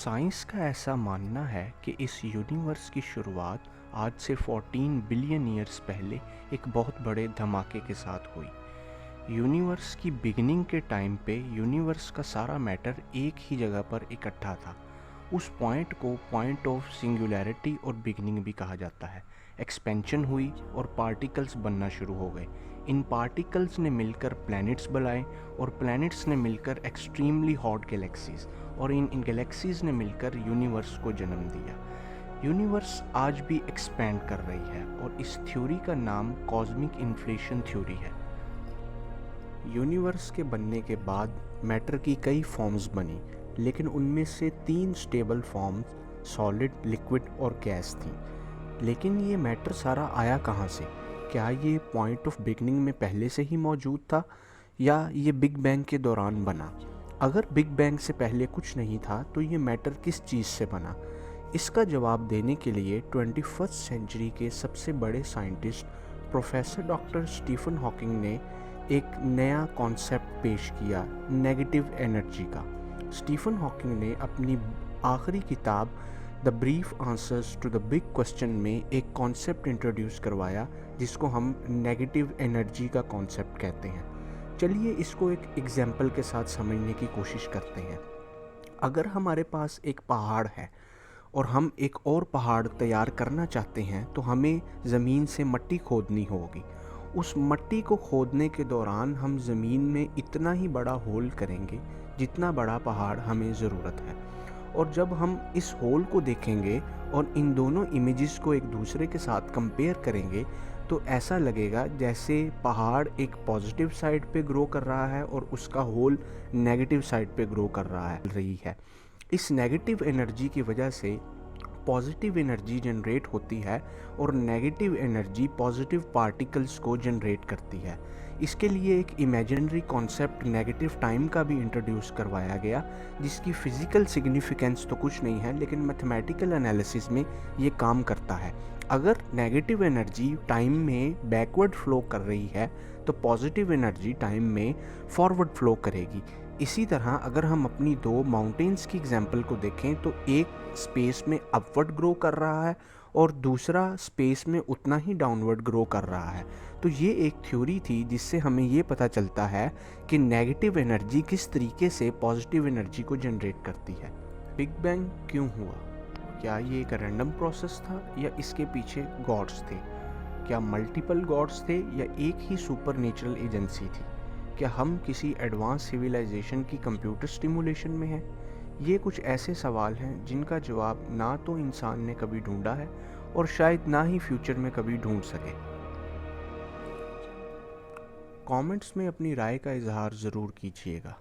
Science का ऐसा मानना है कि इस यूनिवर्स की शुरुआत आज से 14 बिलियन ईयर्स पहले एक बहुत बड़े धमाके के साथ हुई। यूनिवर्स की बिगिनिंग के टाइम पे यूनिवर्स का सारा मैटर एक ही जगह पर इकट्ठा था। उस पॉइंट को पॉइंट ऑफ सिंगुलैरिटी और बिगिनिंग भी कहा जाता है। एक्सपेंशन हुई और पार्टिकल्स बनना शुरू हो गए। इन पार्टिकल्स ने मिलकर प्लैनेट्स बनाए और प्लैनेट्स ने मिलकर एक्सट्रीमली हॉट गैलेक्सीज और इन गैलेक्सीज ने मिलकर यूनिवर्स को जन्म दिया। यूनिवर्स आज भी एक्सपैंड कर रही है और इस थ्योरी का नाम कॉस्मिक इन्फ्लेशन थ्योरी है। यूनिवर्स के बनने के बाद मैटर की कई फॉर्म्स बनी, लेकिन उनमें से 3 स्टेबल फॉर्म्स सॉलिड, लिक्विड और गैस थी। लेकिन ये मैटर सारा आया कहाँ से? क्या ये पॉइंट ऑफ बिगनिंग में पहले से ही मौजूद था या ये बिग बैंग के दौरान बना? अगर बिग बैंग से पहले कुछ नहीं था तो ये मैटर किस चीज़ से बना? इसका जवाब देने के लिए 21वीं सेंचुरी के सबसे बड़े scientist professor doctor Stephen Hawking ने एक नया कॉन्सेप्ट पेश किया, नेगेटिव एनर्जी का। स्टीफन हॉकिंग ने अपनी आखिरी किताब the brief answers to the big question में एक कॉन्सेप्ट इंट्रोड्यूस करवाया जिसको हम नेगेटिव एनर्जी का कॉन्सेप्ट कहते हैं। चलिए इसको एक एग्जाम्पल के साथ समझने की कोशिश करते हैं। अगर हमारे पास एक पहाड़ है और हम एक और पहाड़ तैयार करना चाहते हैं तो हमें ज़मीन से मिट्टी खोदनी होगी। उस मिट्टी को खोदने के दौरान हम ज़मीन में इतना ही बड़ा होल करेंगे जितना बड़ा पहाड़ हमें ज़रूरत है। और जब हम इस होल को देखेंगे और इन दोनों इमेजेस को एक दूसरे के साथ कंपेयर करेंगे तो ऐसा लगेगा जैसे पहाड़ एक पॉजिटिव साइड पे ग्रो कर रहा है और उसका होल नेगेटिव साइड पे ग्रो कर रही है। इस नेगेटिव एनर्जी की वजह से पॉजिटिव एनर्जी जनरेट होती है और नेगेटिव एनर्जी पॉजिटिव पार्टिकल्स को जनरेट करती है। इसके लिए एक इमेजिनरी कॉन्सेप्ट नेगेटिव टाइम का भी इंट्रोड्यूस करवाया गया, जिसकी फिज़िकल सिग्निफिकेंस तो कुछ नहीं है लेकिन मैथमेटिकल एनालिसिस में ये काम करता है। अगर नेगेटिव एनर्जी टाइम में बैकवर्ड फ्लो कर रही है तो पॉजिटिव एनर्जी टाइम में फॉरवर्ड फ्लो करेगी। इसी तरह अगर हम अपनी 2 माउंटेन्स की एग्जांपल को देखें तो एक स्पेस में अपवर्ड ग्रो कर रहा है और दूसरा स्पेस में उतना ही डाउनवर्ड ग्रो कर रहा है। तो ये एक थ्योरी थी जिससे हमें ये पता चलता है कि नेगेटिव एनर्जी किस तरीके से पॉजिटिव एनर्जी को जनरेट करती है। बिग बैंग क्यों हुआ? क्या ये एक रैंडम प्रोसेस था या इसके पीछे गॉड्स थे? क्या मल्टीपल गॉड्स थे या एक ही सुपर नेचुरल एजेंसी थी? क्या हम किसी एडवांस सिविलाइजेशन की कंप्यूटर स्टिमुलेशन में हैं? ये कुछ ऐसे सवाल हैं जिनका जवाब ना तो इंसान ने कभी ढूंढा है और शायद ना ही फ्यूचर में कभी ढूंढ सके। कमेंट्स में अपनी राय का इजहार ज़रूर कीजिएगा।